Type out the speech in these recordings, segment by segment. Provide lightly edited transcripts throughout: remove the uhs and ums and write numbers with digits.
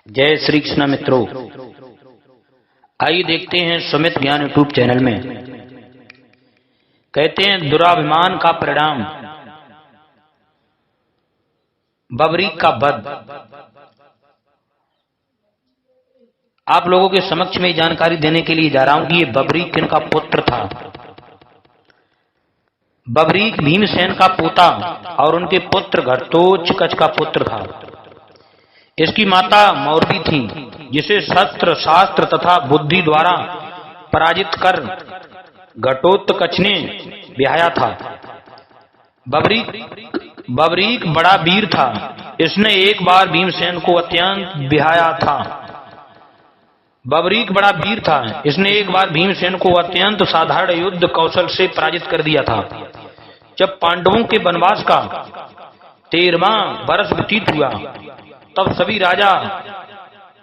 जय श्री कृष्ण मित्रों, आइए देखते हैं सुमित ज्ञान यूट्यूब चैनल में। कहते हैं दुराभिमान का परिणाम बबरीक का वध। आप लोगों के समक्ष में जानकारी देने के लिए जा रहा हूं कि ये बबरीक किनका पुत्र था। बबरीक भीमसेन का पोता और उनके पुत्र घटोत्कच का पुत्र था। इसकी माता मौर्वी थी, जिसे शस्त्र शास्त्र तथा बुद्धि द्वारा पराजित कर घटोत्कच ने ब्याया था। बबरीक बड़ा वीर था। इसने एक बार भीमसेन को अत्यंत ब्याया था। बबरीक बड़ा वीर था। इसने एक बार भीमसेन को अत्यंत साधारण युद्ध कौशल से पराजित कर दिया था। जब पांडवों के वनवास का 13वां वर्ष व्यतीत हुआ, तब सभी राजा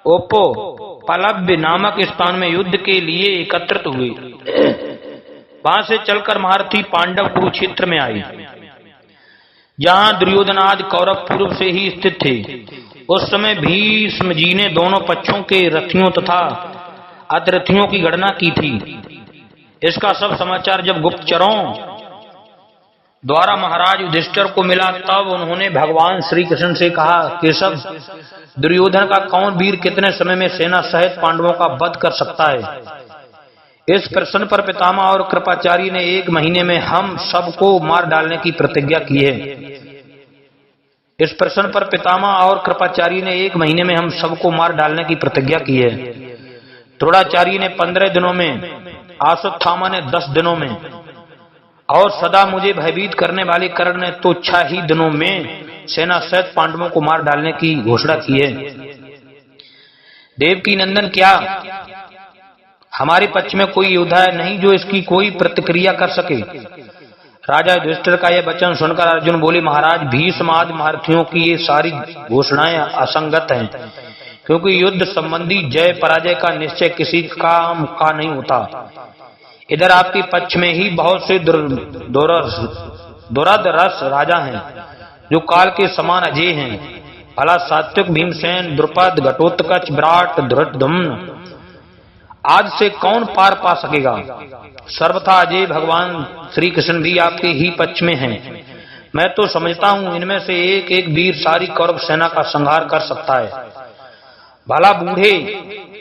उपप्लव्य नामक स्थान में युद्ध के लिए एकत्रित हुए। वहां से चलकर महारथी पांडव कुरुक्षेत्र में आए, जहां दुर्योधन आदि कौरव पूर्व से ही स्थित थे। उस समय भीष्म जी ने दोनों पक्षों के रथियों तथा अतिरथियों की गणना की थी। इसका सब समाचार जब गुप्तचरों द्वारा महाराज युधिष्ठिर को मिला, तब उन्होंने भगवान श्री कृष्ण से कहा, केशव, दुर्योधन का कौन वीर कितने समय में सेना सहित पांडवों का वध कर सकता है। इस प्रश्न पर पितामह और कृपाचार्य ने 1 महीने में हम सबको मार डालने की प्रतिज्ञा की है। इस प्रश्न पर पितामह और कृपाचार्य ने 1 महीने में हम सबको मार डालने की प्रतिज्ञा की है। द्रोणाचार्य ने 15 दिनों में, अश्वत्थामा ने 10 दिनों में और सदा मुझे भयभीत करने वाले कर्ण ने तो 6 ही दिनों में सेना सहित पांडवों को मार डालने की घोषणा की है। देवकी नंदन, क्या हमारे पक्ष में कोई योद्धा है नहीं जो इसकी कोई प्रतिक्रिया कर सके। राजा युधिष्ठिर का यह वचन सुनकर अर्जुन बोले, महाराज, भीष्म आदि महारथियों की ये सारी घोषणाएं असंगत हैं, क्योंकि युद्ध संबंधी जय पराजय का निश्चय किसी काम का नहीं होता। इधर आपके पक्ष में ही बहुत से दुरदरस राजा हैं, जो काल के समान अजय हैं। भला सात्विक भीमसेन, द्रुपद, घटोत्कच, विराट, धृतद्युम्न आज से कौन पार पा सकेगा। सर्वथा अजय भगवान श्री कृष्ण भी आपके ही पक्ष में हैं। मैं तो समझता हूं इनमें से एक एक वीर सारी कौरव सेना का संहार कर सकता है। भला बूढ़े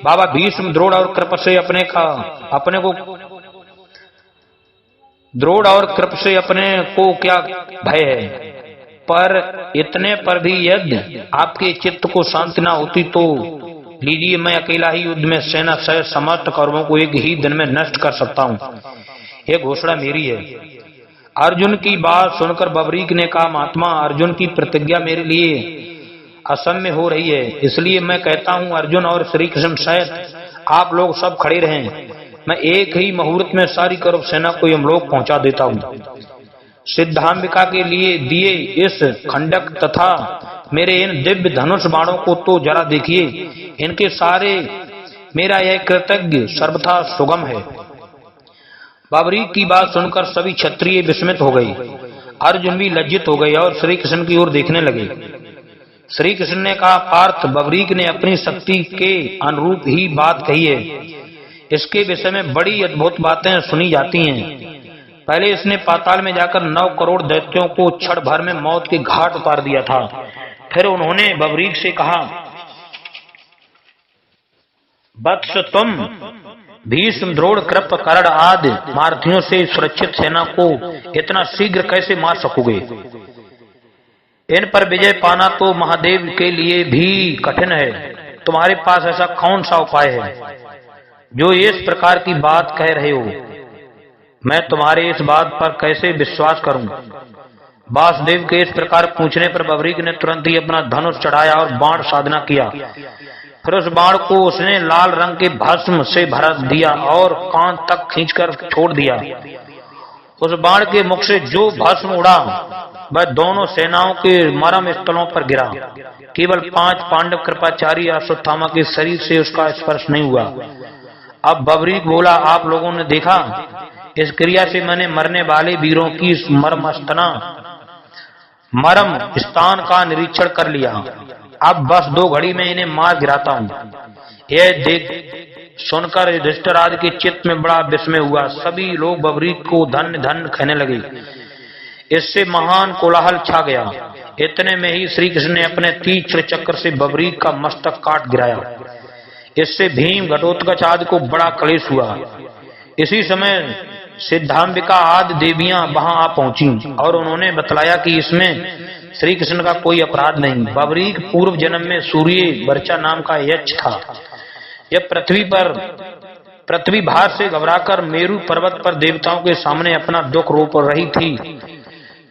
बाबा भीष्म, द्रोण और कृप से अपने को क्या भय है, पर इतने पर भी यदि आपके चित्त को शांति ना होती तो लीजिए, मैं अकेला ही युद्ध में सेना सहित समस्त कौरवों को 1 ही दिन में नष्ट कर सकता हूं। यह घोषणा मेरी है। अर्जुन की बात सुनकर बबरीक ने कहा, महात्मा, अर्जुन की प्रतिज्ञा मेरे लिए असम्य हो रही है, इसलिए मैं कहता हूं अर्जुन और श्री कृष्ण सहित आप लोग सब खड़े रहें। मैं 1 ही मुहूर्त में सारी कौरव सेना को यमलोक पहुंचा देता हूं। सिद्धांबिका के लिए दिए इस खंडक तथा मेरे इन दिव्य धनुष बाणों को तो जरा देखिए। इनके सारे मेरा यह कृतज्ञ सर्वथा सुगम है। बबरीक की बात सुनकर सभी क्षत्रिय विस्मित हो गए। अर्जुन भी लज्जित हो गए और श्री कृष्ण की ओर देखने लगे। श्री कृष्ण ने कहा, पार्थ, बबरीक ने अपनी शक्ति के अनुरूप ही बात कही है। इसके विषय में बड़ी अद्भुत बातें सुनी जाती हैं। पहले इसने पाताल में जाकर 9 करोड़ दैत्यों को क्षण भर में मौत के घाट उतार दिया था। फिर उन्होंने बबरीक से कहा, वत्स, तुम भीष्म, द्रोण, कृप, कर्ण आदि महारथियों से सुरक्षित सेना को इतना शीघ्र कैसे मार सकोगे। इन पर विजय पाना तो महादेव के लिए भी कठिन है। तुम्हारे पास ऐसा कौन सा उपाय है जो इस प्रकार की बात कह रहे हो। मैं तुम्हारे इस बात पर कैसे विश्वास करूं। वासुदेव के इस प्रकार पूछने पर बबरीक ने तुरंत ही अपना धनुष चढ़ाया और बाण साधना किया। फिर उस बाण को उसने लाल रंग के भस्म से भर दिया और कान तक खींचकर छोड़ दिया। उस बाण के मुख से जो भस्म उड़ा वह दोनों सेनाओं के मरम स्थलों पर गिरा। केवल 5 पांडव, कृपाचार्य, अश्वत्थामा के शरीर से उसका स्पर्श नहीं हुआ। अब बबरीक बोला, आप लोगों ने देखा, इस क्रिया से मैंने मरने वाले वीरों की मरम स्थान का निरीक्षण कर लिया। अब बस 2 घड़ी में इन्हें मार गिराता हूं। यह देख सुनकर युधिष्ठिर आदि के चित्त में बड़ा विस्मय हुआ। सभी लोग बबरीक को धन्य धन्य कहने लगे। इससे महान कोलाहल छा गया। इतने में ही श्री कृष्ण ने अपने तीक्ष्ण चक्र से बबरीक का मस्तक काट गिराया। इससे भीम घटोत्कच आदि को बड़ा क्लेश हुआ। इसी समय सिद्धांबिका आदि देवियां वहां आ पहुंची और उन्होंने बतलाया कि इसमें श्री कृष्ण का कोई अपराध नहीं। बबरीक पूर्व जन्म में सूर्य वर्चा नाम का यक्ष था। जब पृथ्वी भार से घबराकर मेरु पर्वत पर देवताओं के सामने अपना दुख रोप रही थी,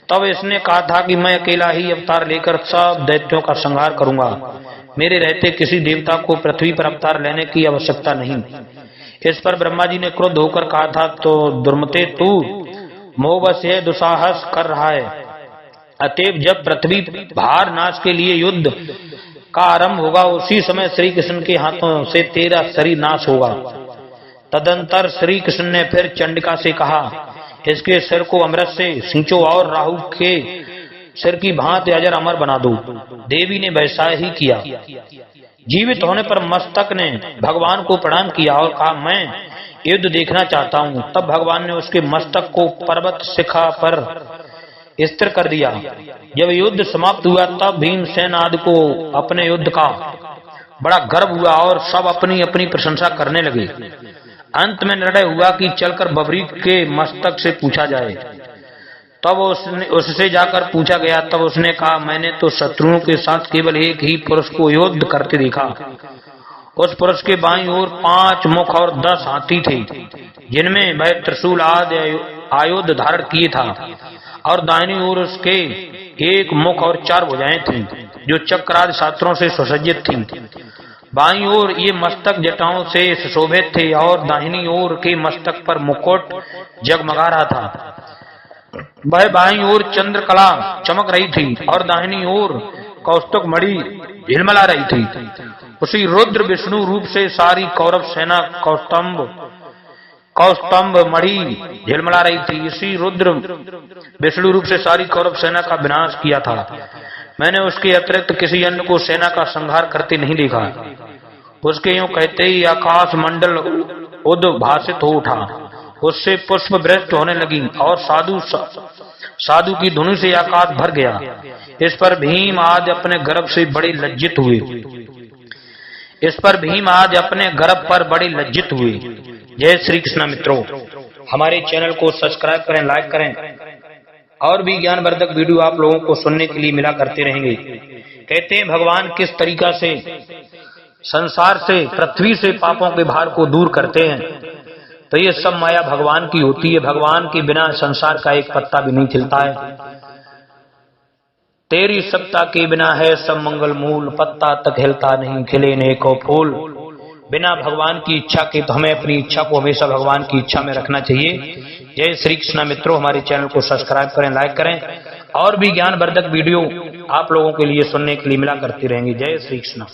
तब इसने कहा था कि मैं अकेला ही अवतार लेकर सब दैत्यों का संहार करूंगा। मेरे रहते किसी देवता को पृथ्वी पर अवतार लेने की आवश्यकता नहीं। इस पर ब्रह्मा जी ने क्रोध होकर कहा था, तो दुर्मते तू मोहवश यह दुस्साहस कर रहा है। अतएव जब पृथ्वी भार नाश के लिए युद्ध का आरंभ होगा, उसी समय श्री कृष्ण के हाथों से तेरा शरीर नाश होगा। तदंतर श्री कृष्ण ने फिर चंडिका से कहा, इसके सिर को अमृत से सींचो और राहु के सिर की भांति अजर अमर बना दो। देवी ने वैसा ही किया। जीवित होने पर मस्तक ने भगवान को प्रणाम किया और कहा, मैं युद्ध देखना चाहता हूँ। तब भगवान ने उसके मस्तक को पर्वत शिखा पर स्थिर कर दिया। जब युद्ध समाप्त हुआ तब भीमसेन आदि को अपने युद्ध का बड़ा गर्व हुआ और सब अपनी अपनी प्रशंसा करने लगे। अंत में निर्णय हुआ कि चलकर बबरीक के मस्तक से पूछा जाए। तब उससे जाकर पूछा गया। तब उसने कहा, मैंने तो शत्रुओं के साथ केवल एक ही पुरुष को युद्ध करते देखा। उस पुरुष के बाईं ओर 5 मुख और 10 हाथी थे, जिनमें वह त्रिशूल आदि आयुध धारण किए था, और दाहिनी ओर उसके 1 मुख और 4 भुजाएं थीं, जो चक्र आदि शास्त्रों से सुसज्जित थीं। बाईं ओर ये मस्तक जटाओं से सुशोभित थे और दाहिनी ओर के मस्तक पर मुकुट जगमगा रहा था। वह बाईं ओर चंद्रकला चमक रही थी और दाहिनी ओर कौस्तुभ मणि झिलमिला रही थी। उसी रुद्र विष्णु रूप से सारी कौरव सेना कौस्तुभ मणि झिलमिला रही थी। इसी रुद्र विष्णु रूप से सारी कौरव सेना का विनाश किया था। मैंने उसके अतिरिक्त किसी अन्य को सेना का संहार करते नहीं देखा। उसके यूं कहते ही आकाश मंडल उद्भासित हो उठा, उससे पुष्प वृष्टि होने लगी और साधु की धुनी से आकाश भर गया। इस पर भीम आदि अपने गर्व से बड़े लज्जित हुए। जय श्री कृष्ण। मित्रों, हमारे चैनल को सब्सक्राइब करें, लाइक करें, और भी ज्ञानवर्धक वीडियो आप लोगों को सुनने के लिए मिला करते रहेंगे। कहते हैं भगवान किस तरीका से संसार से, पृथ्वी से पापों के भार को दूर करते हैं, तो ये सब माया भगवान की होती है। भगवान के बिना संसार का एक पत्ता भी नहीं खिलता है। तेरी सत्ता के बिना है सब मंगल मूल, पत्ता तक हिलता नहीं, खिले नेको फूल। बिना भगवान की इच्छा के तो हमें अपनी इच्छा को हमेशा भगवान की इच्छा में रखना चाहिए। जय श्री कृष्ण। मित्रों, हमारे चैनल को सब्सक्राइब करें, लाइक करें, और भी ज्ञानवर्धक वीडियो आप लोगों के लिए सुनने के लिए मिला करती रहेंगी। जय श्री कृष्ण।